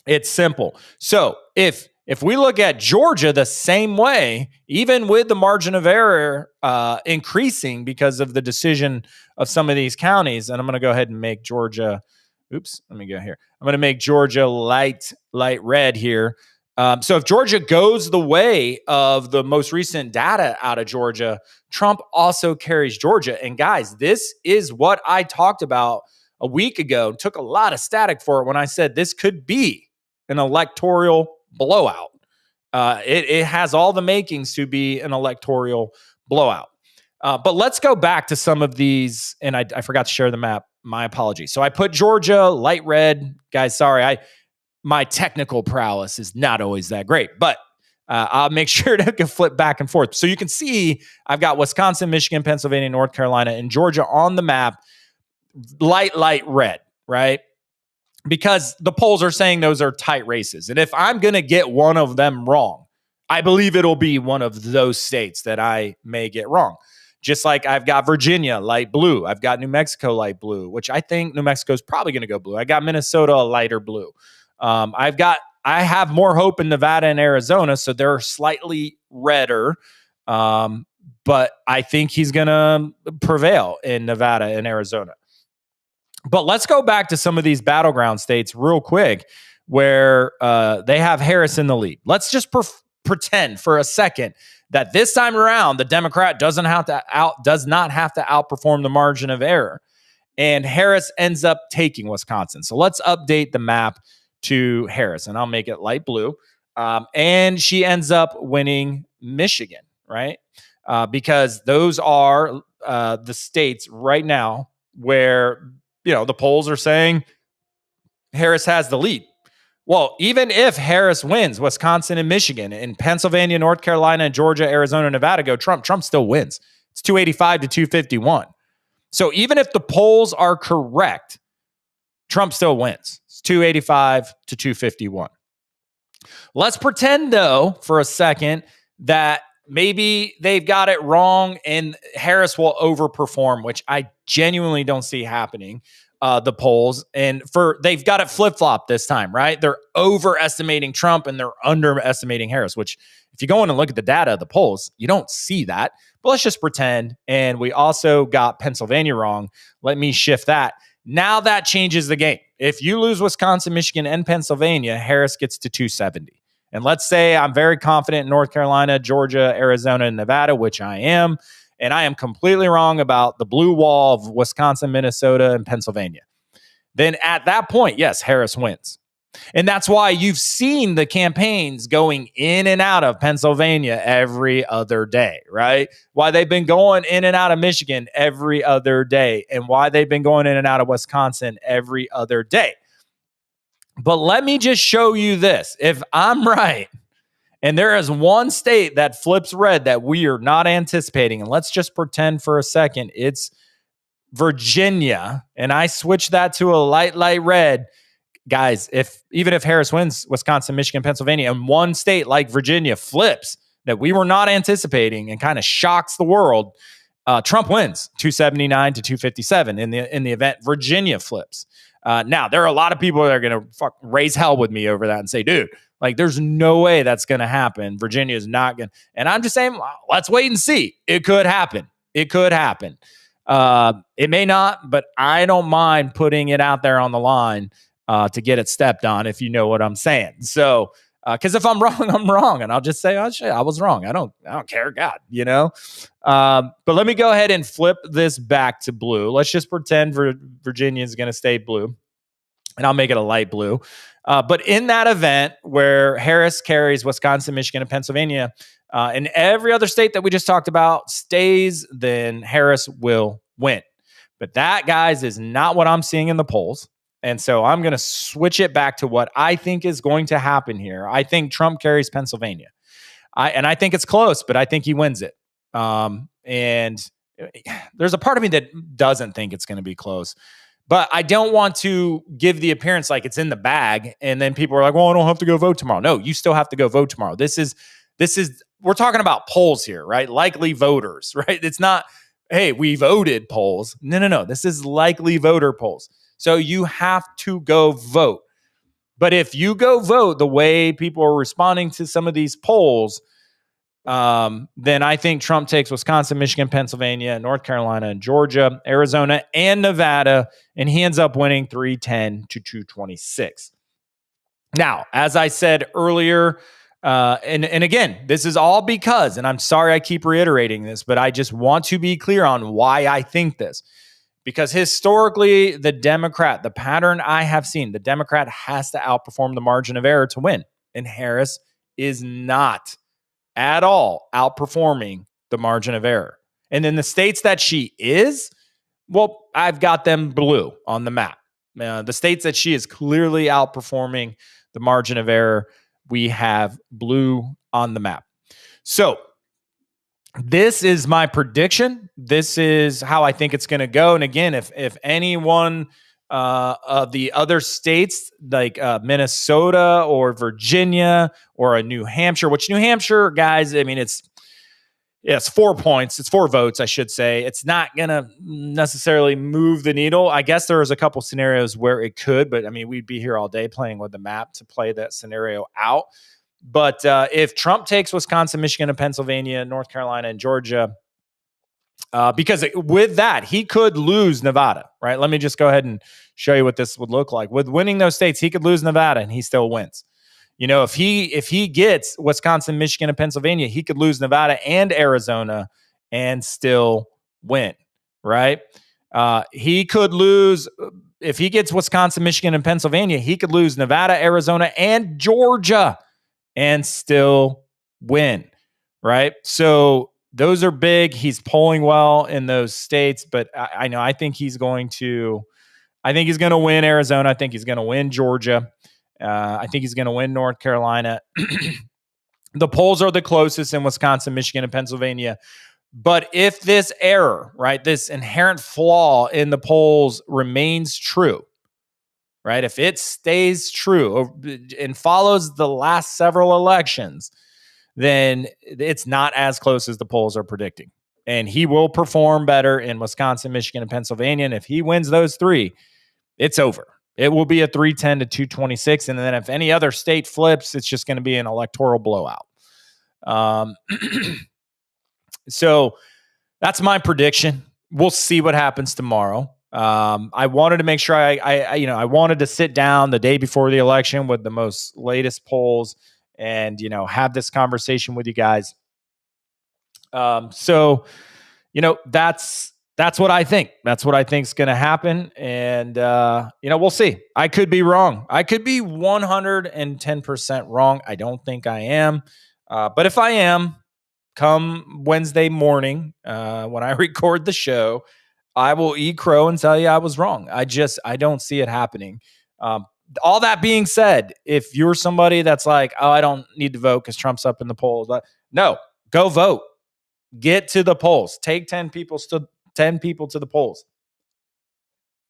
It's simple. So if we look at Georgia the same way, even with the margin of error increasing because of the decision of some of these counties, and I'm going to go ahead and make Georgia, let me go here. I'm going to make Georgia light red here. So if Georgia goes the way of the most recent data out of Georgia, Trump also carries Georgia. And guys, this is what I talked about a week ago. Took a lot of static for it when I said this could be an electoral blowout. It has all the makings to be an electoral blowout. But let's go back to some of these. And I forgot to share the map. My apologies. So I put Georgia light red. Guys, sorry. My technical prowess is not always that great, but I'll make sure to flip back and forth. So you can see I've got Wisconsin, Michigan, Pennsylvania, North Carolina, and Georgia on the map, light red, right? Because the polls are saying those are tight races. And if I'm going to get one of them wrong, I believe it'll be one of those states that I may get wrong. Just like I've got Virginia, light blue. I've got New Mexico, light blue, which I think New Mexico is probably going to go blue. I got Minnesota, a lighter blue. I have more hope in Nevada and Arizona, so they're slightly redder. But I think he's going to prevail in Nevada and Arizona. But let's go back to some of these battleground states real quick where they have Harris in the lead. Let's just pretend for a second that this time around, the Democrat does not have to outperform the margin of error. And Harris ends up taking Wisconsin. So let's update the map to Harris, and I'll make it light blue. And she ends up winning Michigan, right? Because those are the states right now where, the polls are saying Harris has the lead. Well, even if Harris wins Wisconsin and Michigan, and Pennsylvania, North Carolina, Georgia, Arizona, Nevada go Trump, Trump still wins. It's 285 to 251. So even if the polls are correct, Trump still wins. It's 285 to 251. Let's pretend, though, for a second that maybe they've got it wrong and Harris will overperform, which I genuinely don't see happening. The polls, and they've got it flip-flop this time, right? They're overestimating Trump and they're underestimating Harris, which if you go in and look at the data of the polls, you don't see that. But let's just pretend. And we also got Pennsylvania wrong. Let me shift that. Now that changes the game. If you lose Wisconsin, Michigan, and Pennsylvania, Harris gets to 270. And let's say I'm very confident in North Carolina, Georgia, Arizona, and Nevada, which I am. And I am completely wrong about the blue wall of Wisconsin, Minnesota, and Pennsylvania. Then at that point, yes, Harris wins. And that's why you've seen the campaigns going in and out of Pennsylvania every other day, right? Why they've been going in and out of Michigan every other day, and why they've been going in and out of Wisconsin every other day. But let me just show you this. If I'm right, and there is one state that flips red that we are not anticipating, and let's just pretend for a second it's Virginia, and I switch that to a light red. Guys, even if Harris wins Wisconsin, Michigan, Pennsylvania, and one state like Virginia flips that we were not anticipating and kind of shocks the world, Trump wins 279 to 257 in the event Virginia flips. Now, there are a lot of people that are going to raise hell with me over that and say, dude, like, there's no way that's going to happen. Virginia is not going to. And I'm just saying, well, let's wait and see. It could happen. It could happen. It may not, but I don't mind putting it out there on the line to get it stepped on, if you know what I'm saying. So, because if I'm wrong, I'm wrong. And I'll just say, oh, shit, I was wrong. I don't care. God, you know? But let me go ahead and flip this back to blue. Let's just pretend Virginia is going to stay blue. And I'll make it a light blue. But in that event where Harris carries Wisconsin, Michigan, and Pennsylvania, and every other state that we just talked about stays, then Harris will win. But that, guys, is not what I'm seeing in the polls. And so I'm going to switch it back to what I think is going to happen here. I think Trump carries Pennsylvania. I think it's close, but I think he wins it. And there's a part of me that doesn't think it's going to be close. But I don't want to give the appearance like it's in the bag, and then people are like, well, I don't have to go vote tomorrow. No, you still have to go vote tomorrow. This is we're talking about polls here, right? Likely voters, right? It's not, hey, we voted polls. No. This is likely voter polls. So you have to go vote. But if you go vote the way people are responding to some of these polls, then I think Trump takes Wisconsin, Michigan, Pennsylvania, North Carolina, Georgia, Arizona, and Nevada, and he ends up winning 310 to 226. Now, as I said earlier, and again, this is all because, and I'm sorry I keep reiterating this, but I just want to be clear on why I think this. Because historically, the pattern I have seen, the Democrat has to outperform the margin of error to win. And Harris is not at all outperforming the margin of error. And in the states that she is, well, I've got them blue on the map. The states that she is clearly outperforming the margin of error, we have blue on the map. So this is my prediction. This is how I think it's going to go. And again, if any one of the other states like Minnesota or Virginia or a New Hampshire, which New Hampshire, guys, I mean, it's 4 points. It's 4 votes, I should say. It's not going to necessarily move the needle. I guess there's a couple scenarios where it could, but I mean, we'd be here all day playing with the map to play that scenario out. But if Trump takes Wisconsin, Michigan, and Pennsylvania, North Carolina, and Georgia, because with that, he could lose Nevada, right? Let me just go ahead and show you what this would look like. With winning those states, he could lose Nevada and he still wins. You know, if he gets Wisconsin, Michigan, and Pennsylvania, he could lose Nevada and Arizona and still win, right? He could lose, if he gets Wisconsin, Michigan, and Pennsylvania, he could lose Nevada, Arizona, and Georgia and still win, right? So those are big. He's polling well in those states, but I think he's going to win Arizona. I think he's going to win Georgia. I think he's going to win North Carolina. The polls are the closest in Wisconsin, Michigan, and Pennsylvania. But if this error, right, this inherent flaw in the polls remains true, right, if it stays true and follows the last several elections, then it's not as close as the polls are predicting. And he will perform better in Wisconsin, Michigan, and Pennsylvania. And if he wins those three, it's over. It will be a 310 to 226. And then if any other state flips, it's just going to be an electoral blowout. So that's my prediction. We'll see what happens tomorrow. I wanted to make sure I wanted to sit down the day before the election with the most latest polls and, have this conversation with you guys. So that's what I think. That's what I think is going to happen. And, we'll see. I could be wrong. I could be 110% wrong. I don't think I am. But if I am, come Wednesday morning, when I record the show, I will eat crow and tell you I was wrong. I don't see it happening. All that being said, if you're somebody that's like, oh, I don't need to vote because Trump's up in the polls. No, go vote. Get to the polls. Take 10 people to the polls.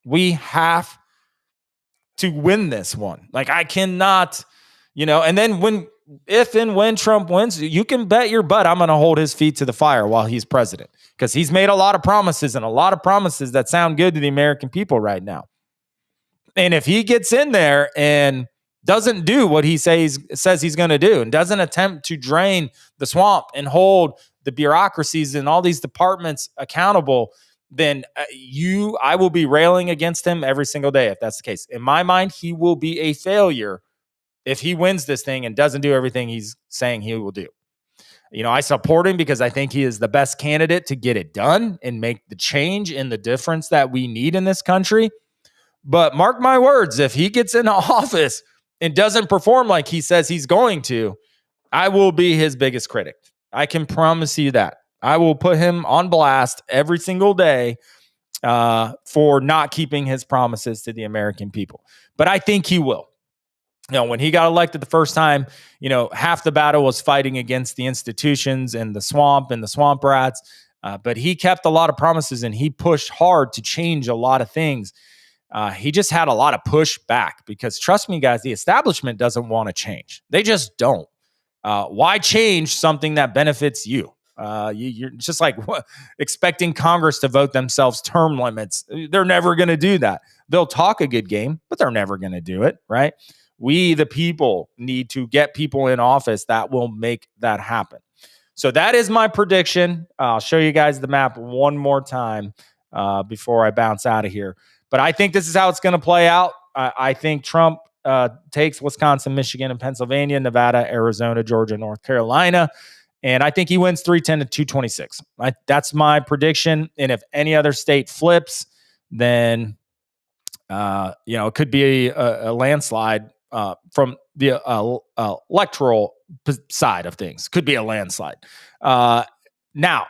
We have to win this one. Like, I cannot, and then if and when Trump wins, you can bet your butt I'm going to hold his feet to the fire while he's president, because he's made a lot of promises that sound good to the American people right now. And if he gets in there and doesn't do what he says he's going to do, and doesn't attempt to drain the swamp and hold the bureaucracies and all these departments accountable, then I will be railing against him every single day if that's the case. In my mind, he will be a failure if he wins this thing and doesn't do everything he's saying he will do. I support him because I think he is the best candidate to get it done and make the change and the difference that we need in this country. But mark my words, if he gets into office and doesn't perform like he says he's going to, I will be his biggest critic. I can promise you that. I will put him on blast every single day for not keeping his promises to the American people. But I think he will. When he got elected the first time, half the battle was fighting against the institutions and the swamp and the swamp rats. But he kept a lot of promises and he pushed hard to change a lot of things. He just had a lot of pushback because, trust me, guys, the establishment doesn't want to change. They just don't. Why change something that benefits you? You're just like expecting Congress to vote themselves term limits. They're never going to do that. They'll talk a good game, but they're never going to do it, right? We, the people, need to get people in office that will make that happen. So that is my prediction. I'll show you guys the map one more time before I bounce out of here. But I think this is how it's going to play out. I think Trump takes Wisconsin, Michigan, and Pennsylvania, Nevada, Arizona, Georgia, North Carolina. And I think he wins 310 to 226. That's my prediction. And if any other state flips, then, it could be a landslide from the electoral side of things. Could be a landslide. Now,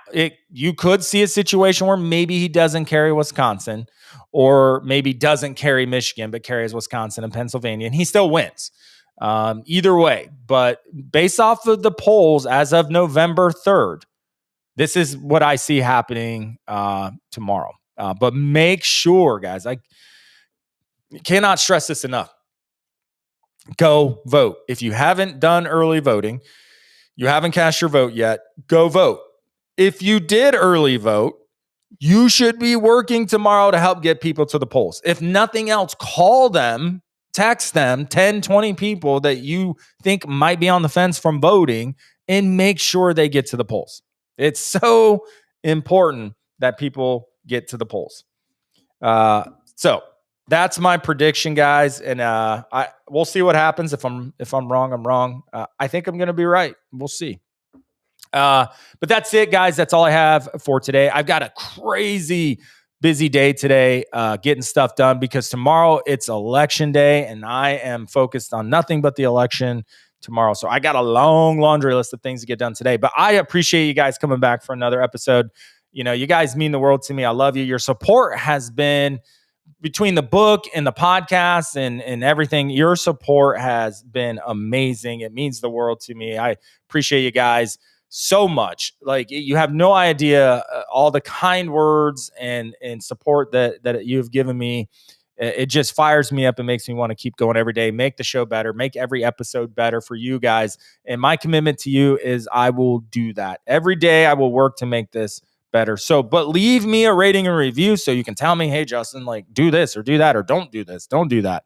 you could see a situation where maybe he doesn't carry Wisconsin, or maybe doesn't carry Michigan, but carries Wisconsin and Pennsylvania, and he still wins. Either way, but based off of the polls as of November 3rd, this is what I see happening tomorrow. But make sure, guys, I cannot stress this enough. Go vote. If you haven't done early voting, you haven't cast your vote yet, go vote. If you did early vote, you should be working tomorrow to help get people to the polls. If nothing else, call them, text them, 10, 20 people that you think might be on the fence from voting, and make sure they get to the polls. It's so important that people get to the polls. So that's my prediction, guys. And we'll see what happens. If I'm wrong, I'm wrong. I think I'm going to be right. We'll see. But that's it, guys. That's all I have for today. I've got a crazy busy day today, getting stuff done, because tomorrow it's election day and I am focused on nothing but the election tomorrow. So I got a long laundry list of things to get done today, but I appreciate you guys coming back for another episode. You guys mean the world to me. I love you. Your support has been between the book and the podcast and everything, your support has been amazing. It means the world to me. I appreciate you guys so much. Like, you have no idea all the kind words and support that you've given me. It just fires me up and makes me want to keep going every day, make the show better, make every episode better for you guys. And my commitment to you is I will do that. Every day I will work to make this better. So, but leave me a rating and review so you can tell me, hey, Justin, like, do this or do that, or don't do this, don't do that.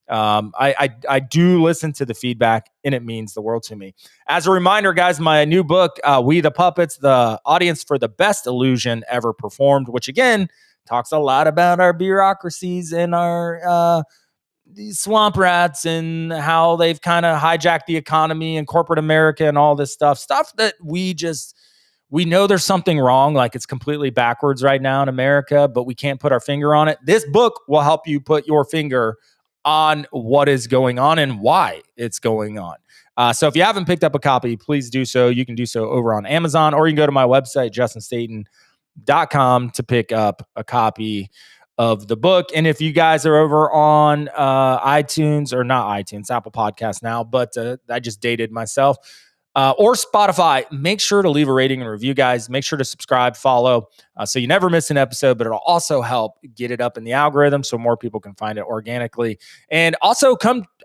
I do listen to the feedback, and it means the world to me. As a reminder, guys, my new book, We the Puppets, the audience for the best illusion ever performed, which again talks a lot about our bureaucracies and our these swamp rats and how they've kind of hijacked the economy and corporate America and all this stuff that we know there's something wrong, like it's completely backwards right now in America, but we can't put our finger on it. This book will help you put your finger on what is going on and why it's going on. So if you haven't picked up a copy, please do so. You can do so over on Amazon, or you can go to my website, justinstaten.com, to pick up a copy of the book. And if you guys are over on iTunes, or not iTunes, Apple Podcasts now, but I just dated myself, or Spotify, make sure to leave a rating and review, guys. Make sure to subscribe, follow, so you never miss an episode, but it'll also help get it up in the algorithm so more people can find it organically. And also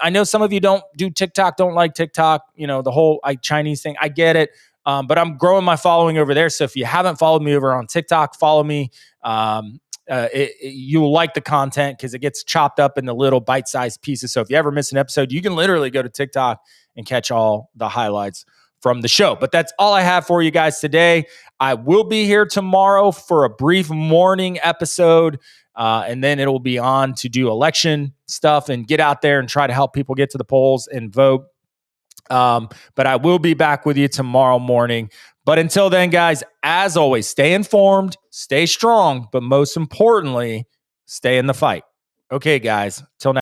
I know some of you don't do TikTok, don't like TikTok, the whole Chinese thing. I get it. But I'm growing my following over there. So if you haven't followed me over on TikTok, follow me. You will like the content because it gets chopped up into little bite-sized pieces. So if you ever miss an episode, you can literally go to TikTok and catch all the highlights from the show. But that's all I have for you guys today. I will be here tomorrow for a brief morning episode, and then it will be on to do election stuff and get out there and try to help people get to the polls and vote. But I will be back with you tomorrow morning. But until then, guys, as always, stay informed, stay strong, but most importantly, stay in the fight. Okay, guys, till next.